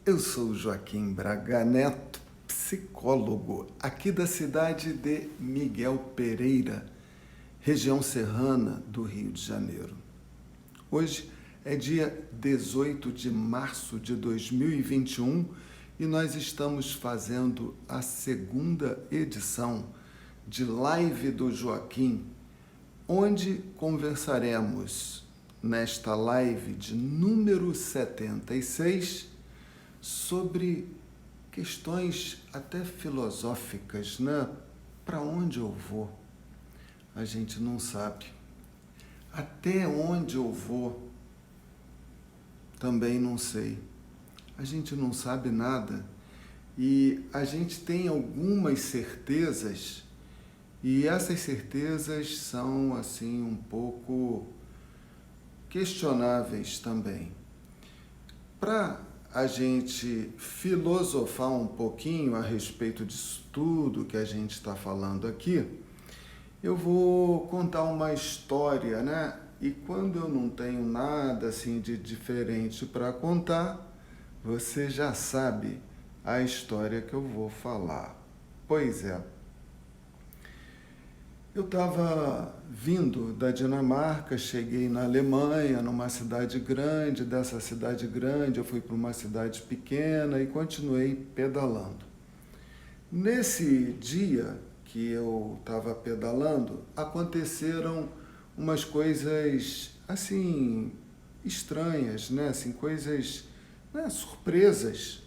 Eu sou Joaquim Braga Neto, psicólogo, aqui da cidade de Miguel Pereira, região serrana do Rio de Janeiro. Hoje é dia 18 de março de 2021 e nós estamos fazendo a segunda edição de Live do Joaquim, onde conversaremos nesta live de número 76 sobre questões até filosóficas, né? Para onde eu vou? A gente não sabe. Até onde eu vou? Também não sei. A gente não sabe nada e a gente tem algumas certezas e essas certezas são assim um pouco questionáveis também. Para a gente filosofar um pouquinho a respeito disso tudo que a gente está falando aqui, eu vou contar uma história, né? E quando eu não tenho nada assim de diferente para contar, você já sabe a história que eu vou falar. Pois é. Eu estava vindo da Dinamarca, cheguei na Alemanha, numa cidade grande. Dessa cidade grande eu fui para uma cidade pequena e continuei pedalando. Nesse dia que eu estava pedalando, aconteceram umas coisas assim estranhas, né? Assim, coisas, né? Surpresas,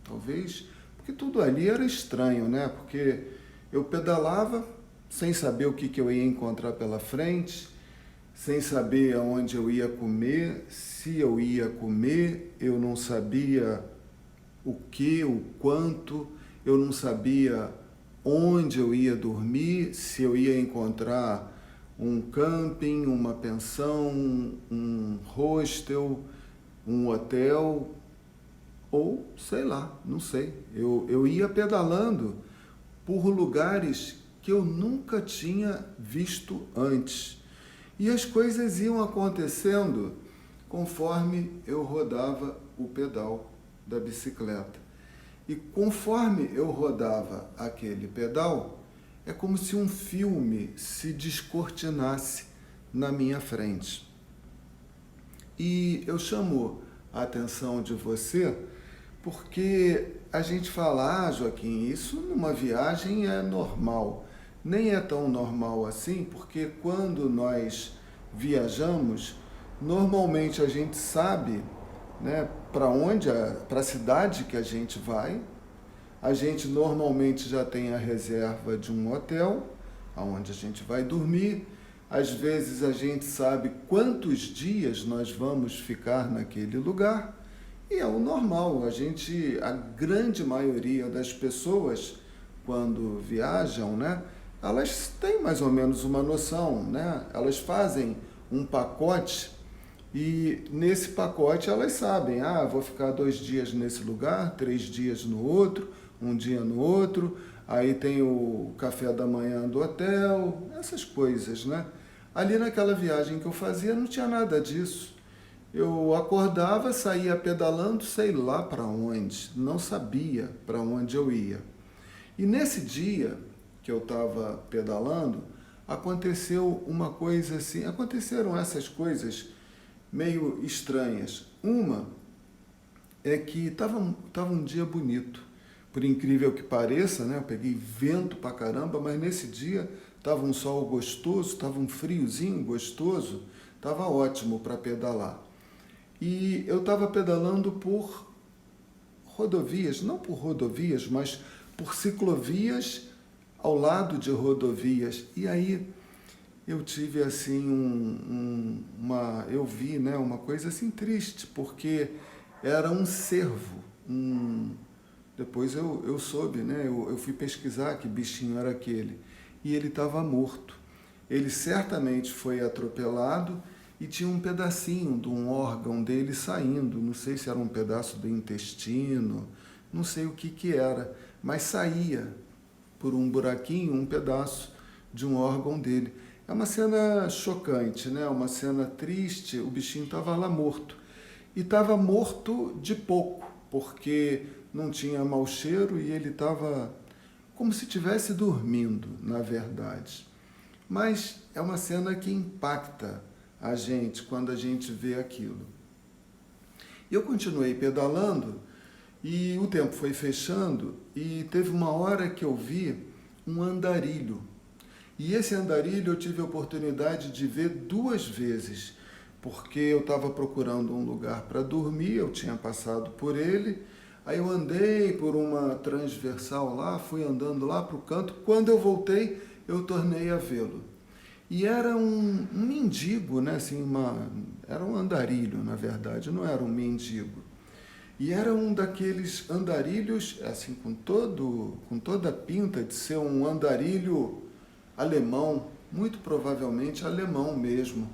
talvez, porque tudo ali era estranho, né? Porque eu pedalava sem saber o que eu ia encontrar pela frente, sem saber aonde eu ia comer, se eu ia comer, eu não sabia o que, o quanto, eu não sabia onde eu ia dormir, se eu ia encontrar um camping, uma pensão, um hostel, um hotel, ou sei lá, não sei. Eu ia pedalando por lugares que eu nunca tinha visto antes. E as coisas iam acontecendo conforme eu rodava o pedal da bicicleta. E conforme eu rodava aquele pedal, é como se um filme se descortinasse na minha frente. E eu chamo a atenção de você porque a gente fala, Joaquim, isso numa viagem é normal. Nem é tão normal assim, porque quando nós viajamos, normalmente a gente sabe, né, para a cidade que a gente vai. A gente normalmente já tem a reserva de um hotel, onde a gente vai dormir. Às vezes a gente sabe quantos dias nós vamos ficar naquele lugar. E é o normal, a grande maioria das pessoas, quando viajam, né, elas têm mais ou menos uma noção, né? Elas fazem um pacote e nesse pacote elas sabem, vou ficar 2 dias nesse lugar, 3 dias no outro, um dia no outro, aí tem o café da manhã do hotel, essas coisas, né? Ali naquela viagem que eu fazia não tinha nada disso. Eu acordava, saía pedalando, sei lá para onde, não sabia para onde eu ia. E nesse dia que eu estava pedalando, aconteceu uma coisa assim, aconteceram essas coisas meio estranhas. Uma é que estava um dia bonito, por incrível que pareça, né? Eu peguei vento pra caramba, mas nesse dia estava um sol gostoso, estava um friozinho gostoso, estava ótimo para pedalar. E eu estava pedalando por rodovias, não por rodovias, mas por ciclovias ao lado de rodovias. E aí eu tive assim eu vi, né, uma coisa assim triste, porque era um cervo. Depois eu soube, né, eu fui pesquisar que bichinho era aquele. E ele estava morto. Ele certamente foi atropelado e tinha um pedacinho de um órgão dele saindo. Não sei se era um pedaço do intestino, não sei o que era, mas saía por um buraquinho um pedaço de um órgão dele. É uma cena chocante, né? Uma cena triste. O bichinho estava lá morto. E estava morto de pouco. porque não tinha mau cheiro e ele estava como se estivesse dormindo, na verdade. Mas é uma cena que impacta a gente quando a gente vê aquilo. Eu continuei pedalando e o tempo foi fechando e teve uma hora que eu vi um andarilho. E esse andarilho eu tive a oportunidade de ver 2 vezes, porque eu estava procurando um lugar para dormir, eu tinha passado por ele, aí eu andei por uma transversal lá, fui andando lá para o canto, quando eu voltei, eu tornei a vê-lo. E era um mendigo, né? Assim, era um andarilho, na verdade, não era um mendigo. E era um daqueles andarilhos, assim, com toda a pinta de ser um andarilho alemão, muito provavelmente alemão mesmo,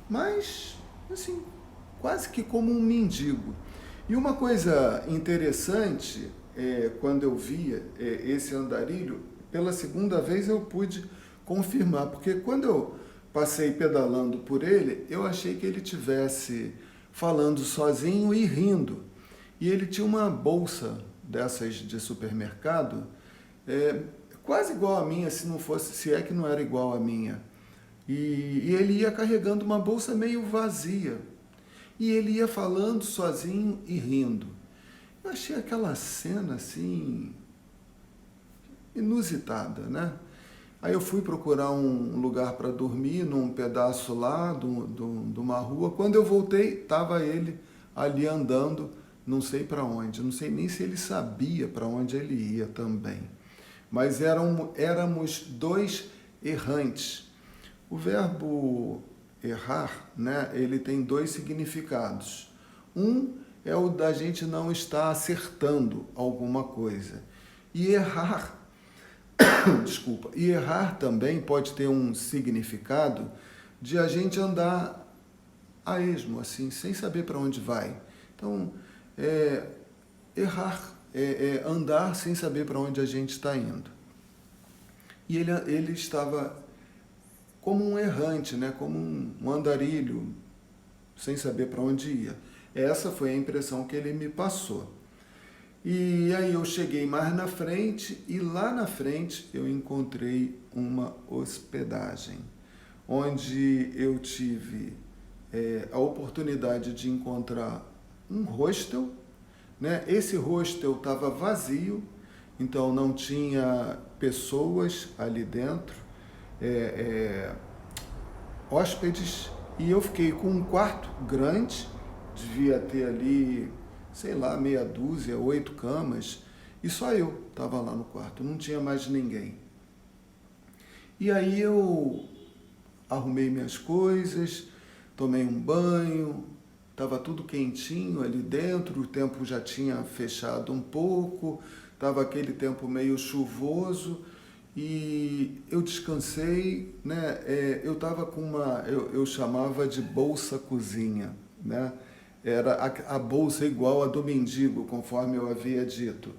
mas, assim, quase que como um mendigo. E uma coisa interessante, quando eu via esse andarilho, pela segunda vez eu pude confirmar, porque quando eu passei pedalando por ele, eu achei que ele tivesse falando sozinho e rindo. E ele tinha uma bolsa dessas de supermercado, quase igual a minha, se é que não era igual a minha. E ele ia carregando uma bolsa meio vazia. E ele ia falando sozinho e rindo. Eu achei aquela cena assim inusitada, né? Aí eu fui procurar um lugar para dormir num pedaço lá de uma rua. Quando eu voltei, estava ele ali andando, não sei para onde. Não sei nem se ele sabia para onde ele ia também. Mas éramos 2 errantes. O verbo errar, né, ele tem 2 significados. Um é o da gente não estar acertando alguma coisa. E errar desculpa. E errar também pode ter um significado de a gente andar a esmo, assim, sem saber para onde vai. Então, errar é andar sem saber para onde a gente está indo. E ele estava como um errante, né? Como um andarilho, sem saber para onde ia. Essa foi a impressão que ele me passou. E aí eu cheguei mais na frente e lá na frente eu encontrei uma hospedagem, onde eu tive a oportunidade de encontrar um hostel, né? Esse hostel estava vazio, então não tinha pessoas ali dentro, hóspedes, e eu fiquei com um quarto grande, devia ter ali, sei lá, meia dúzia, 8 camas, e só eu estava lá no quarto, não tinha mais ninguém. E aí eu arrumei minhas coisas, tomei um banho, estava tudo quentinho ali dentro, o tempo já tinha fechado um pouco, estava aquele tempo meio chuvoso, e eu descansei, né? Eu estava com eu chamava de bolsa cozinha, né? Era a bolsa igual a do mendigo, conforme eu havia dito.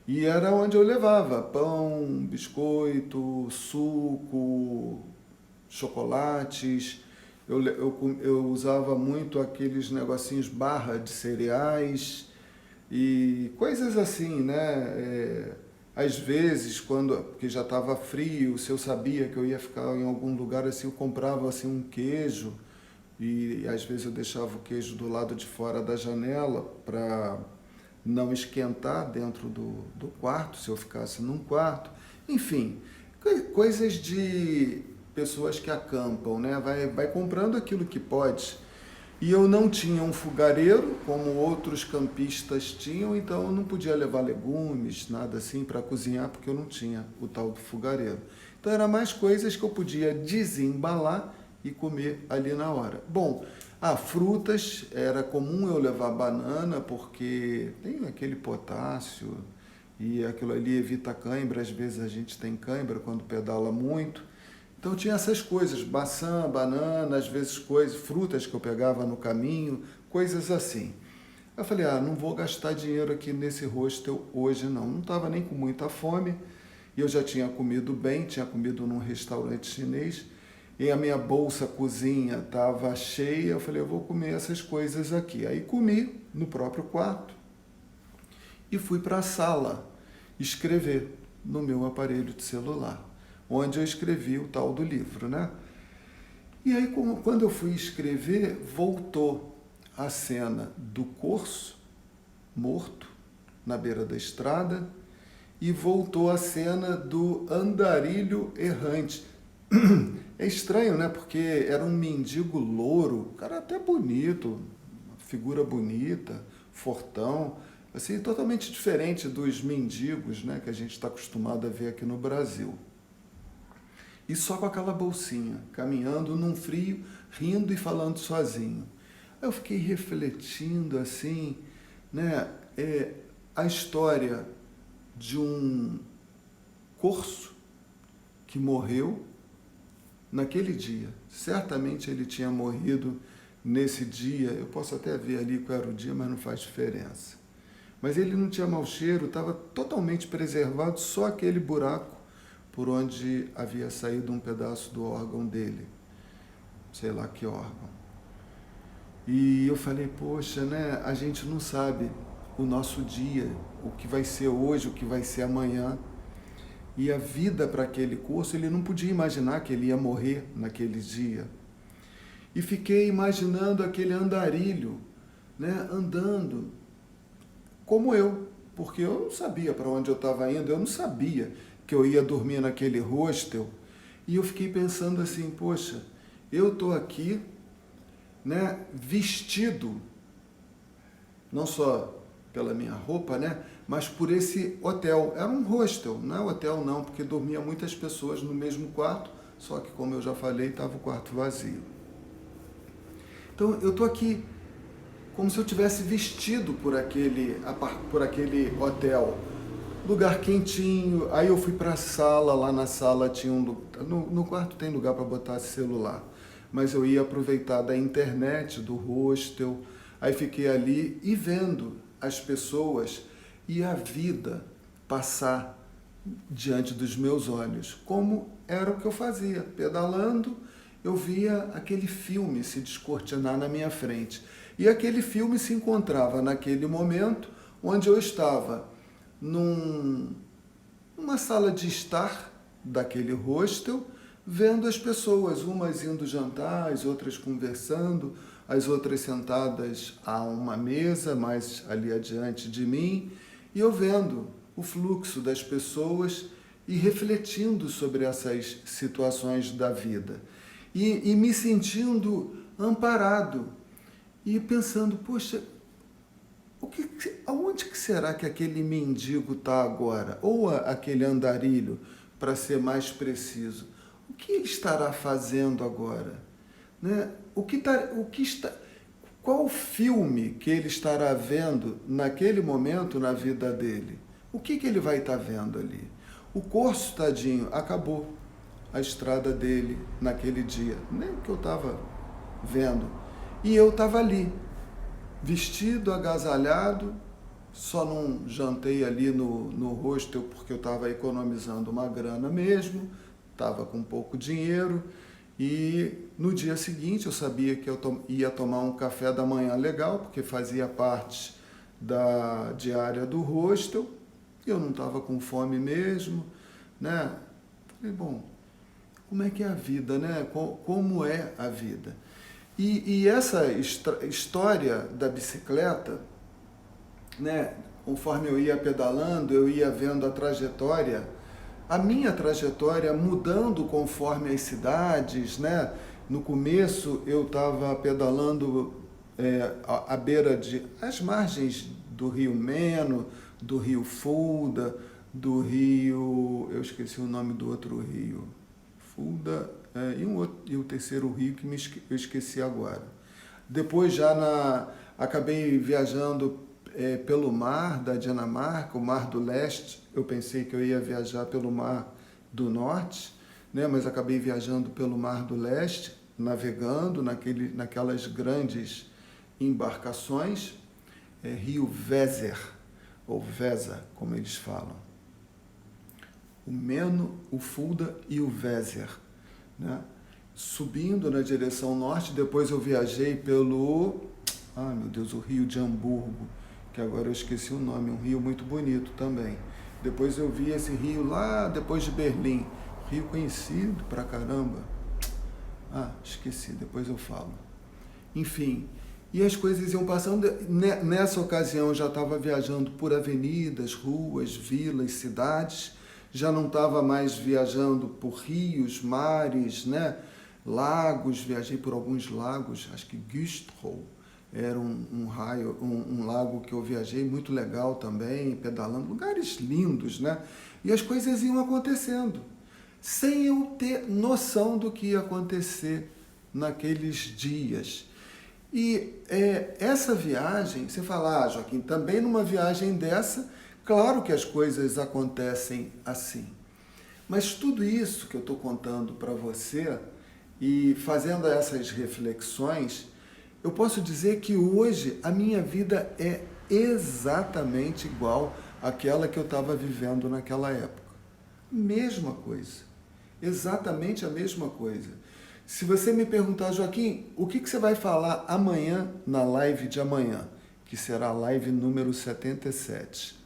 E era onde eu levava pão, biscoito, suco, chocolates. Eu usava muito aqueles negocinhos barra de cereais e coisas assim, né? Às vezes, porque já estava frio, se eu sabia que eu ia ficar em algum lugar assim, eu comprava assim um queijo e às vezes eu deixava o queijo do lado de fora da janela para não esquentar dentro do quarto, se eu ficasse num quarto. Enfim, coisas de pessoas que acampam, né? Vai comprando aquilo que pode. E eu não tinha um fogareiro, como outros campistas tinham, então eu não podia levar legumes, nada assim, para cozinhar, porque eu não tinha o tal do fogareiro. Então, eram mais coisas que eu podia desembalar e comer ali na hora. Bom, frutas, era comum eu levar banana, porque tem aquele potássio, e aquilo ali evita cãibra, às vezes a gente tem cãibra quando pedala muito. Então tinha essas coisas, maçã, banana, às vezes frutas que eu pegava no caminho, coisas assim. Eu falei, não vou gastar dinheiro aqui nesse hostel hoje não. Não estava nem com muita fome, e eu já tinha comido bem, tinha comido num restaurante chinês, e a minha bolsa cozinha estava cheia, eu falei, eu vou comer essas coisas aqui. Aí comi no próprio quarto, e fui para a sala escrever no meu aparelho de celular, onde eu escrevi o tal do livro, né? E aí, quando eu fui escrever, voltou a cena do corso morto na beira da estrada e voltou a cena do andarilho errante. É estranho, né? Porque era um mendigo louro, cara até bonito, figura bonita, fortão, assim, totalmente diferente dos mendigos, né, que a gente está acostumado a ver aqui no Brasil. E só com aquela bolsinha, caminhando num frio, rindo e falando sozinho. Aí eu fiquei refletindo assim, né, a história de um corso que morreu naquele dia. Certamente ele tinha morrido nesse dia, eu posso até ver ali qual era o dia, mas não faz diferença. Mas ele não tinha mau cheiro, estava totalmente preservado, só aquele buraco por onde havia saído um pedaço do órgão dele. Sei lá que órgão. E eu falei, poxa, né, a gente não sabe o nosso dia, o que vai ser hoje, o que vai ser amanhã. E a vida para aquele corso, ele não podia imaginar que ele ia morrer naquele dia. E fiquei imaginando aquele andarilho, né, andando, como eu, porque eu não sabia para onde eu estava indo, eu não sabia que eu ia dormir naquele hostel. E eu fiquei pensando assim, poxa, eu estou aqui, né, vestido, não só pela minha roupa, né, mas por esse hotel. Era um hostel, não é hotel não, porque dormia muitas pessoas no mesmo quarto, só que, como eu já falei, estava o quarto vazio. Então, eu estou aqui como se eu tivesse vestido por aquele hotel. Lugar quentinho. Aí eu fui para a sala, lá na sala tinha no quarto tem lugar para botar celular, mas eu ia aproveitar da internet, do hostel. Aí fiquei ali e vendo as pessoas e a vida passar diante dos meus olhos, como era o que eu fazia. Pedalando, eu via aquele filme se descortinar na minha frente. E aquele filme se encontrava naquele momento onde eu estava numa sala de estar daquele hostel, vendo as pessoas, umas indo jantar, as outras conversando, as outras sentadas a uma mesa mais ali adiante de mim, e eu vendo o fluxo das pessoas e refletindo sobre essas situações da vida. E me sentindo amparado e pensando, poxa, aonde que será que aquele mendigo está agora? Ou aquele andarilho, para ser mais preciso. O que ele estará fazendo agora? Né? Qual o filme que ele estará vendo naquele momento na vida dele? O que ele vai estar vendo ali? O corso, tadinho, acabou a estrada dele naquele dia. Nem o que eu estava vendo. E eu estava ali, vestido, agasalhado, só não jantei ali no hostel porque eu estava economizando uma grana mesmo, estava com pouco dinheiro, e no dia seguinte eu sabia que eu ia tomar um café da manhã legal, porque fazia parte da diária do hostel, eu não estava com fome mesmo, né? Falei, bom, como é que é a vida, né? Como é a vida? E essa história da bicicleta, né, conforme eu ia pedalando, eu ia vendo a minha trajetória mudando conforme as cidades, né? No começo eu estava pedalando à beira as margens do Rio Meno, do Rio Fulda, do Rio, eu esqueci o nome do outro rio, Fulda, e o terceiro rio que eu esqueci agora. Depois acabei viajando pelo mar da Dinamarca, o Mar do Leste. Eu pensei que eu ia viajar pelo Mar do Norte, né? Mas acabei viajando pelo Mar do Leste, navegando naquelas grandes embarcações, Rio Weser, ou Weser, como eles falam. O Meno, o Fulda e o Weser, né? Subindo na direção norte. Depois eu viajei pelo, meu Deus, o Rio de Hamburgo, que agora eu esqueci o nome, um rio muito bonito também. Depois eu vi esse rio lá depois de Berlim, rio conhecido pra caramba. Ah, esqueci, depois eu falo. Enfim, e as coisas iam passando. Nessa ocasião eu já estava viajando por avenidas, ruas, vilas, cidades. Já não estava mais viajando por rios, mares, né? Lagos. Viajei por alguns lagos, acho que Güstrow era um lago que eu viajei, muito legal também, pedalando, lugares lindos, né? E as coisas iam acontecendo, sem eu ter noção do que ia acontecer naqueles dias. E essa viagem, você fala, ah, Joaquim, também numa viagem dessa, claro que as coisas acontecem assim. Mas tudo isso que eu estou contando para você e fazendo essas reflexões, eu posso dizer que hoje a minha vida é exatamente igual àquela que eu estava vivendo naquela época. Mesma coisa. Exatamente a mesma coisa. Se você me perguntar, Joaquim, o que você vai falar amanhã na live de amanhã, que será a live número 77?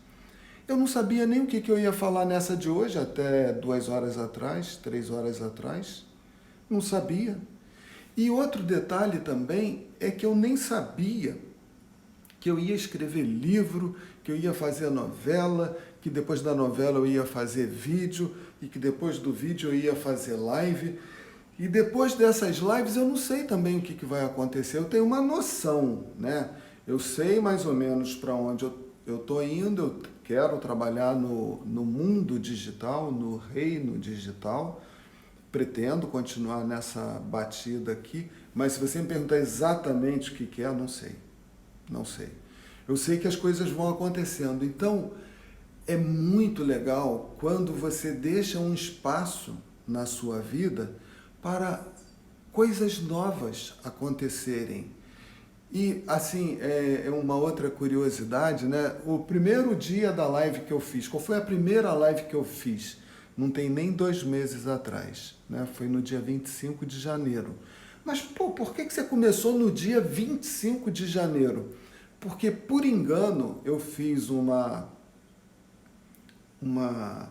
Eu não sabia nem o que eu ia falar nessa de hoje, até 2 horas atrás, 3 horas atrás. Não sabia. E outro detalhe também é que eu nem sabia que eu ia escrever livro, que eu ia fazer novela, que depois da novela eu ia fazer vídeo, e que depois do vídeo eu ia fazer live. E depois dessas lives eu não sei também o que vai acontecer. Eu tenho uma noção, né? Eu sei mais ou menos para onde eu estou indo, eu quero trabalhar no mundo digital, no reino digital. Pretendo continuar nessa batida aqui, mas se você me perguntar exatamente o que é, não sei. Não sei. Eu sei que as coisas vão acontecendo. Então, é muito legal quando você deixa um espaço na sua vida para coisas novas acontecerem. E, assim, é uma outra curiosidade, né? O primeiro dia da live que eu fiz, qual foi a primeira live que eu fiz? Não tem nem 2 meses atrás, né? Foi no dia 25 de janeiro. Mas, pô, por que você começou no dia 25 de janeiro? Porque, por engano, eu fiz uma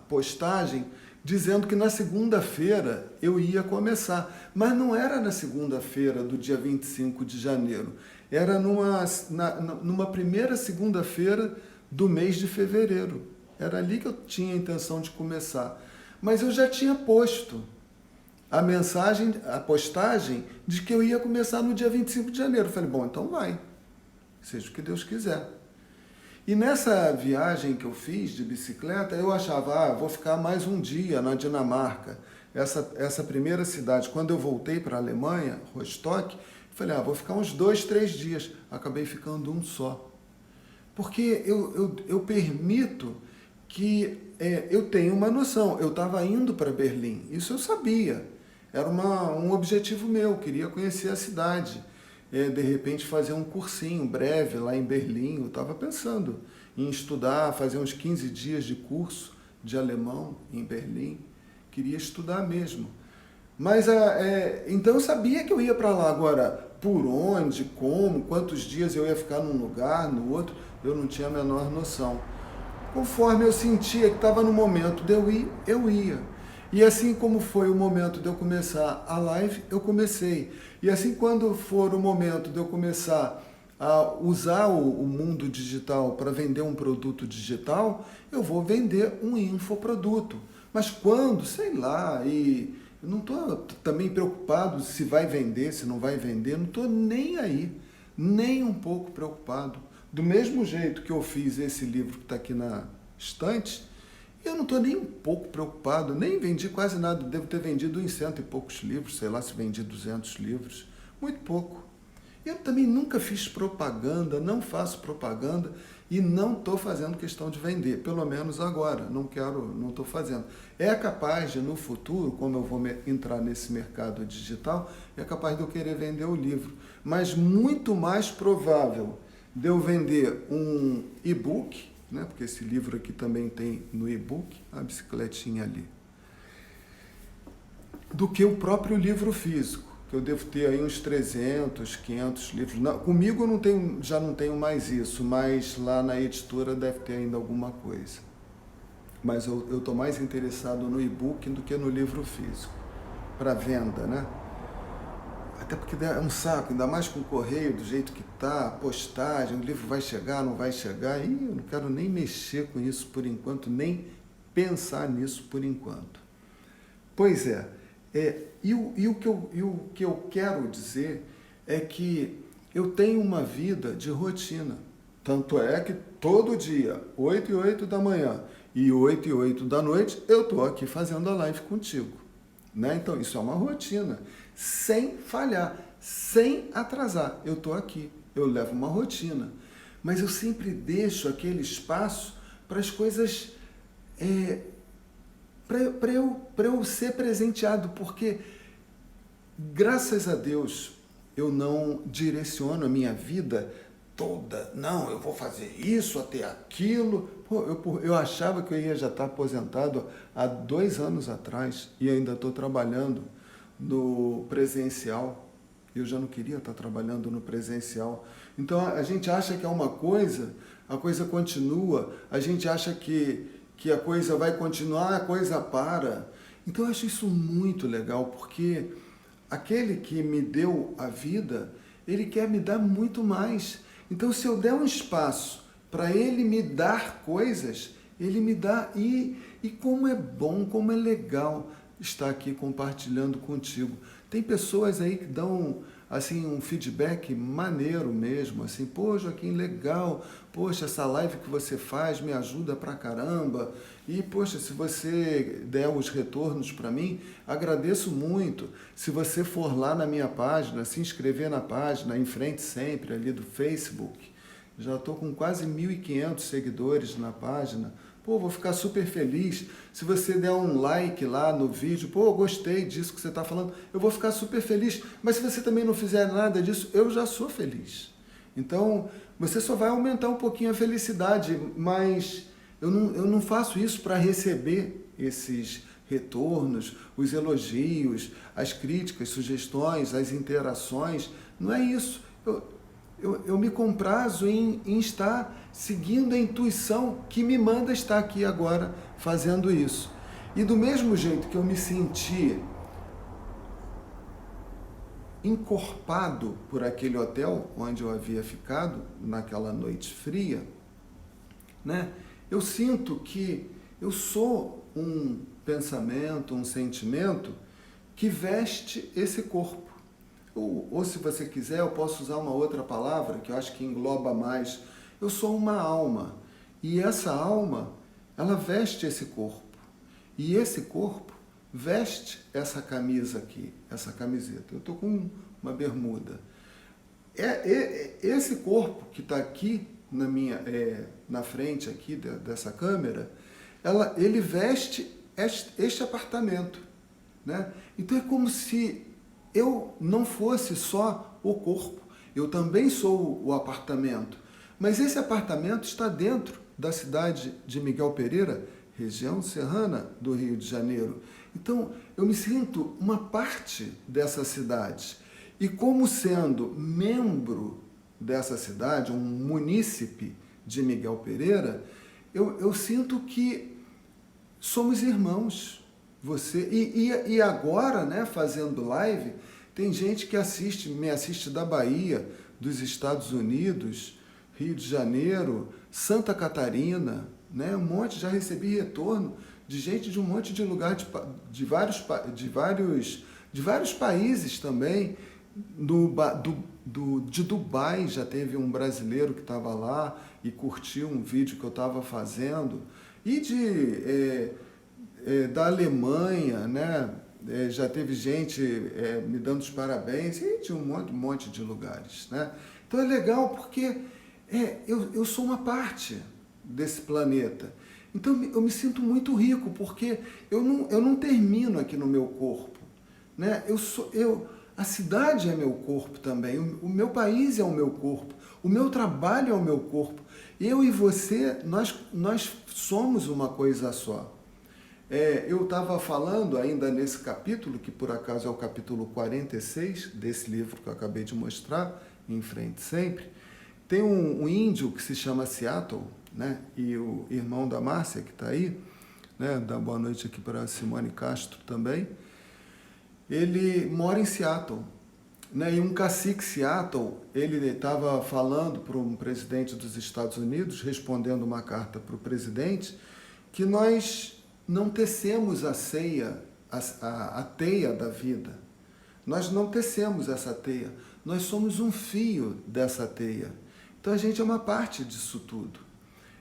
postagem dizendo que na segunda-feira eu ia começar. Mas não era na segunda-feira do dia 25 de janeiro. Era numa primeira segunda-feira do mês de fevereiro. Era ali que eu tinha a intenção de começar. Mas eu já tinha posto a postagem de que eu ia começar no dia 25 de janeiro. Eu falei, bom, então vai. Seja o que Deus quiser. E nessa viagem que eu fiz de bicicleta, eu achava, vou ficar mais um dia na Dinamarca. Essa primeira cidade, quando eu voltei para a Alemanha, Rostock, falei, vou ficar uns 2, 3 dias. Acabei ficando um só. Porque eu permito que eu tenha uma noção. Eu estava indo para Berlim, isso eu sabia. Era um objetivo meu, queria conhecer a cidade. De repente fazer um cursinho breve lá em Berlim. Eu estava pensando em estudar, fazer uns 15 dias de curso de alemão em Berlim. Queria estudar mesmo. Mas então eu sabia que eu ia para lá. Agora, por onde, como, quantos dias eu ia ficar num lugar, no outro, eu não tinha a menor noção. Conforme eu sentia que estava no momento de eu ir, eu ia. E assim como foi o momento de eu começar a live, eu comecei. E assim quando for o momento de eu começar a usar o mundo digital para vender um produto digital, eu vou vender um infoproduto. Mas quando? Sei lá. E eu não estou também preocupado se vai vender, se não vai vender. Não estou nem aí. Nem um pouco preocupado. Do mesmo jeito que eu fiz esse livro que está aqui na estante, eu não estou nem um pouco preocupado, nem vendi quase nada, devo ter vendido uns 100 e poucos livros, sei lá se vendi 200 livros, muito pouco. Eu também nunca fiz propaganda, não faço propaganda e não estou fazendo questão de vender, pelo menos agora, não estou fazendo. É capaz de, no futuro, como eu vou entrar nesse mercado digital, é capaz de eu querer vender o livro, mas muito mais provável de eu vender um e-book, né? Porque esse livro aqui também tem no e-book, a bicicletinha ali, do que o próprio livro físico. que eu devo ter aí uns 300, 500 livros. Não, comigo eu não tenho, já não tenho mais isso, mas lá na editora deve ter ainda alguma coisa. Mas eu estou mais interessado no e-book do que no livro físico, para venda, né? Até porque é um saco, ainda mais com o correio, do jeito que está, postagem, o livro vai chegar, não vai chegar, e eu não quero nem mexer com isso por enquanto, nem pensar nisso por enquanto. Pois é, o que eu quero dizer é que eu tenho uma vida de rotina. Tanto é que todo dia, 8 e 8 da manhã e 8 e 8 da noite, eu estou aqui fazendo a live contigo. Né? Então, isso é uma rotina, sem falhar, sem atrasar. Eu estou aqui, eu levo uma rotina. Mas eu sempre deixo aquele espaço para as coisas... para eu ser presenteado, porque, graças a Deus, eu não direciono a minha vida toda. Não, eu vou fazer isso, até aquilo. Pô, eu achava que eu ia já estar aposentado há 2 anos atrás e ainda estou trabalhando no presencial. Eu já não queria estar trabalhando no presencial. Então, a gente acha que é uma coisa, a coisa continua, a gente acha que a coisa vai continuar, a coisa para. Então eu acho isso muito legal, porque aquele que me deu a vida, ele quer me dar muito mais. Então se eu der um espaço para ele me dar coisas, ele me dá. E como é bom, como é legal estar aqui compartilhando contigo. Tem pessoas aí que dão assim um feedback maneiro mesmo, assim, pô, Joaquim, legal, poxa, essa live que você faz me ajuda pra caramba, e poxa, se você der os retornos para mim, agradeço muito. Se você for lá na minha página, se inscrever na página, em frente sempre, ali do Facebook, já estou com quase 1.500 seguidores na página. Pô, vou ficar super feliz. Se você der um like lá no vídeo, pô, gostei disso que você está falando, eu vou ficar super feliz. Mas se você também não fizer nada disso, eu já sou feliz. Então, você só vai aumentar um pouquinho a felicidade, mas eu não faço isso para receber esses retornos, os elogios, as críticas, sugestões, as interações. Não é isso. Eu me comprazo em estar seguindo a intuição que me manda estar aqui agora fazendo isso. E do mesmo jeito que eu me senti encorpado por aquele hotel onde eu havia ficado naquela noite fria, né? Eu sinto que eu sou um pensamento, um sentimento que veste esse corpo. Ou se você quiser, eu posso usar uma outra palavra que eu acho que engloba mais. Eu sou uma alma. E essa alma, ela veste esse corpo. E esse corpo veste essa camisa aqui, essa camiseta. Eu estou com uma bermuda. Esse corpo que está aqui na frente aqui dessa câmera, ele veste este apartamento. Né? Então é como se eu não fosse só o corpo, eu também sou o apartamento. Mas esse apartamento está dentro da cidade de Miguel Pereira, região serrana do Rio de Janeiro. Então, eu me sinto uma parte dessa cidade. E como sendo membro dessa cidade, um munícipe de Miguel Pereira, eu sinto que somos irmãos. Você e agora, né, fazendo live, tem gente que me assiste da Bahia, dos Estados Unidos, Rio de Janeiro, Santa Catarina, né, um monte, já recebi retorno de gente de um monte de lugar, de vários países também. De Dubai já teve um brasileiro que estava lá e curtiu um vídeo que eu estava fazendo, e da Alemanha, né? Já teve gente me dando os parabéns, e de um monte de lugares. Né? Então é legal porque eu sou uma parte desse planeta. Então eu me sinto muito rico, porque eu não termino aqui no meu corpo. Né? A cidade é meu corpo também, o meu país é o meu corpo, o meu trabalho é o meu corpo. Eu e você, nós somos uma coisa só. Eu estava falando ainda nesse capítulo, que por acaso é o capítulo 46 desse livro que eu acabei de mostrar, Em Frente Sempre. Tem um índio que se chama Seattle, né? E o irmão da Márcia, que está aí, né? Dá boa noite aqui para a Simone Castro também. Ele mora em Seattle, né? E um cacique Seattle, ele estava falando para um presidente dos Estados Unidos, respondendo uma carta para o presidente, que nós não tecemos a ceia, a teia da vida. Nós não tecemos essa teia. Nós somos um fio dessa teia. Então a gente é uma parte disso tudo.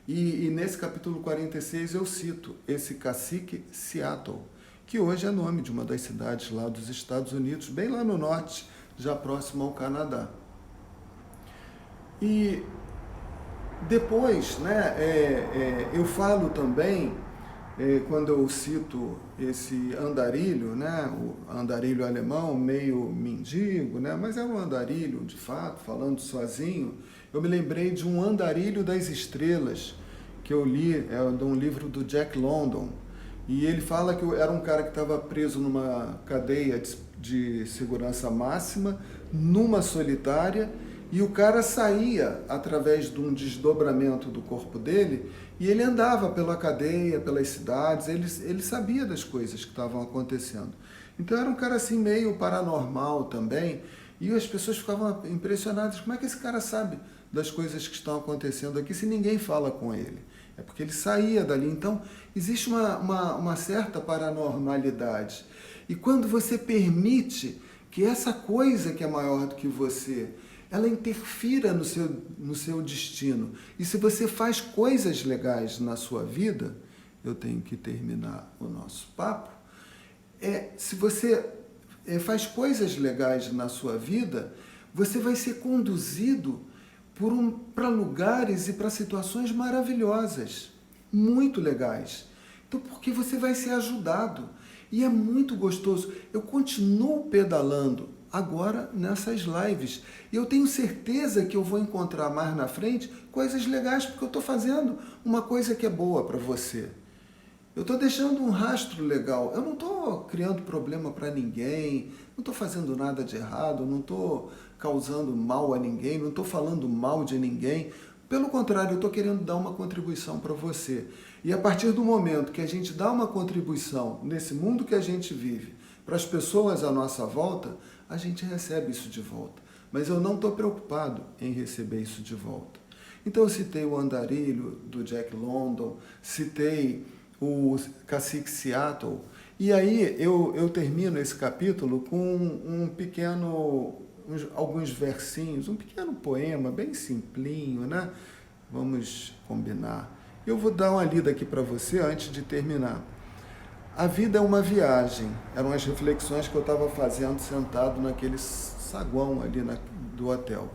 E nesse capítulo 46 eu cito esse cacique Seattle, que hoje é nome de uma das cidades lá dos Estados Unidos, bem lá no norte, já próximo ao Canadá. E depois, né, eu falo também, quando eu cito esse andarilho, né, o andarilho alemão, meio mendigo, né, mas era um andarilho de fato, falando sozinho, eu me lembrei de um Andarilho das Estrelas, que eu li, de um livro do Jack London, e ele fala que era um cara que estava preso numa cadeia de segurança máxima, numa solitária, e o cara saía através de um desdobramento do corpo dele e ele andava pela cadeia, pelas cidades, ele sabia das coisas que estavam acontecendo. Então era um cara assim meio paranormal também e as pessoas ficavam impressionadas. Como é que esse cara sabe das coisas que estão acontecendo aqui se ninguém fala com ele? É porque ele saía dali. Então existe uma certa paranormalidade. E quando você permite que essa coisa que é maior do que você, ela interfira no seu destino. E se você faz coisas legais na sua vida, eu tenho que terminar o nosso papo, se você faz coisas legais na sua vida, você vai ser conduzido para lugares e para situações maravilhosas, muito legais. Então, porque você vai ser ajudado. E é muito gostoso. Eu continuo pedalando agora nessas lives. E eu tenho certeza que eu vou encontrar mais na frente coisas legais, porque eu estou fazendo uma coisa que é boa para você. Eu estou deixando um rastro legal. Eu não estou criando problema para ninguém, não estou fazendo nada de errado, não estou causando mal a ninguém, não estou falando mal de ninguém. Pelo contrário, eu estou querendo dar uma contribuição para você. E a partir do momento que a gente dá uma contribuição nesse mundo que a gente vive, para as pessoas à nossa volta, a gente recebe isso de volta. Mas eu não estou preocupado em receber isso de volta. Então eu citei o Andarilho, do Jack London, citei o cacique Seattle, e aí eu termino esse capítulo com alguns versinhos, um pequeno poema, bem simplinho, né? Vamos combinar. Eu vou dar uma lida aqui para você antes de terminar. A vida é uma viagem. Eram as reflexões que eu estava fazendo sentado naquele saguão ali do hotel.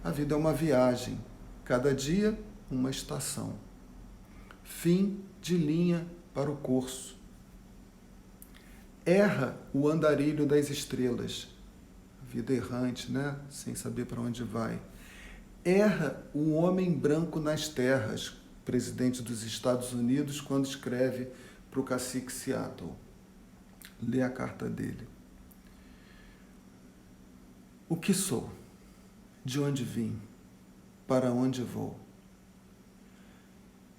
A vida é uma viagem. Cada dia, uma estação. Fim de linha para o curso. Erra o andarilho das estrelas. Vida errante, né? Sem saber para onde vai. Erra o homem branco nas terras, presidente dos Estados Unidos, quando escreve para o cacique Seattle. Lê a carta dele. O que sou? De onde vim? Para onde vou?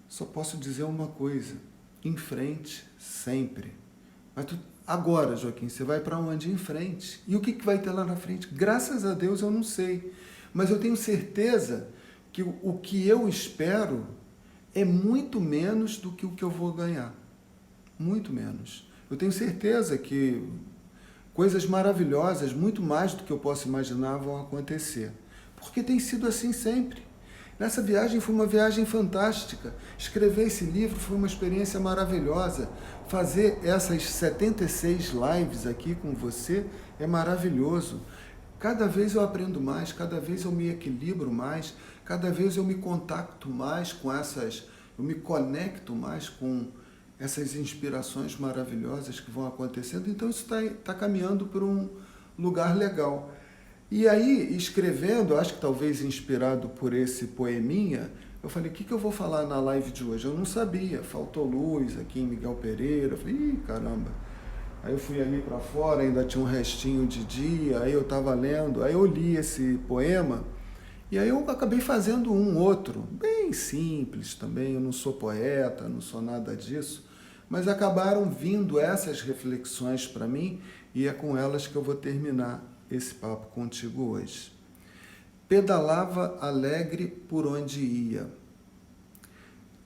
Só posso dizer uma coisa. Em frente, sempre. Mas agora, Joaquim, você vai para onde? Em frente. E o que vai ter lá na frente? Graças a Deus eu não sei. Mas eu tenho certeza que o que eu espero é muito menos do que o que eu vou ganhar. Muito menos. Eu tenho certeza que coisas maravilhosas, muito mais do que eu posso imaginar, vão acontecer. Porque tem sido assim sempre. Nessa viagem foi uma viagem fantástica. Escrever esse livro foi uma experiência maravilhosa. Fazer essas 76 lives aqui com você é maravilhoso. Cada vez eu aprendo mais, cada vez eu me equilibro mais, cada vez eu me contacto mais com eu me conecto mais com essas inspirações maravilhosas que vão acontecendo. Então isso está caminhando por um lugar legal. E aí, escrevendo, acho que talvez inspirado por esse poeminha, Eu falei, o que eu vou falar na live de hoje? Eu não sabia, faltou luz aqui em Miguel Pereira. Eu falei, ih, caramba. Aí eu fui ali para fora, ainda tinha um restinho de dia, aí eu estava lendo, aí eu li esse poema, e aí eu acabei fazendo um outro, bem simples também, eu não sou poeta, não sou nada disso, mas acabaram vindo essas reflexões para mim, e é com elas que eu vou terminar esse papo contigo hoje. Pedalava alegre por onde ia,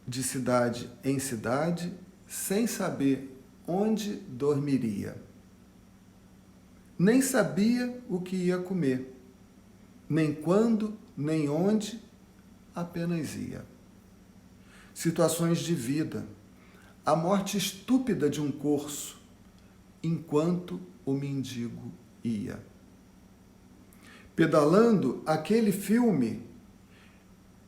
de cidade em cidade, sem saber onde dormiria. Nem sabia o que ia comer, nem quando, nem onde, apenas ia. Situações de vida, a morte estúpida de um corso, enquanto o mendigo ia. Pedalando aquele filme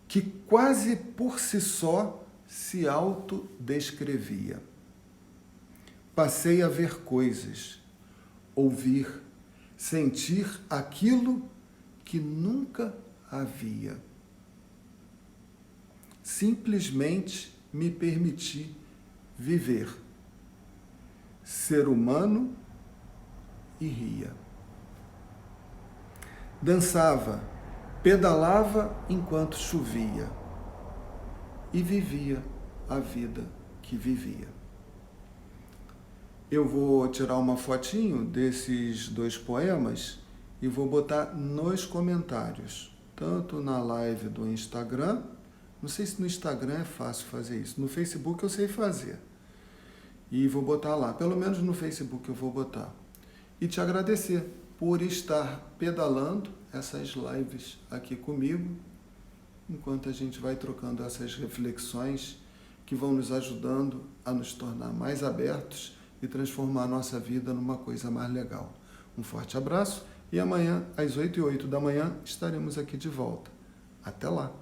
que quase por si só se autodescrevia. Passei a ver coisas, ouvir, sentir aquilo que nunca havia. Simplesmente me permiti viver, ser humano e ria. Dançava, pedalava enquanto chovia e vivia a vida que vivia. Eu vou tirar uma fotinho desses dois poemas e vou botar nos comentários, tanto na live do Instagram, não sei se no Instagram é fácil fazer isso, no Facebook eu sei fazer, e vou botar lá, pelo menos no Facebook eu vou botar. E te agradecer por estar pedalando essas lives aqui comigo, enquanto a gente vai trocando essas reflexões que vão nos ajudando a nos tornar mais abertos e transformar a nossa vida numa coisa mais legal. Um forte abraço e amanhã, às 8h08 da manhã, estaremos aqui de volta. Até lá!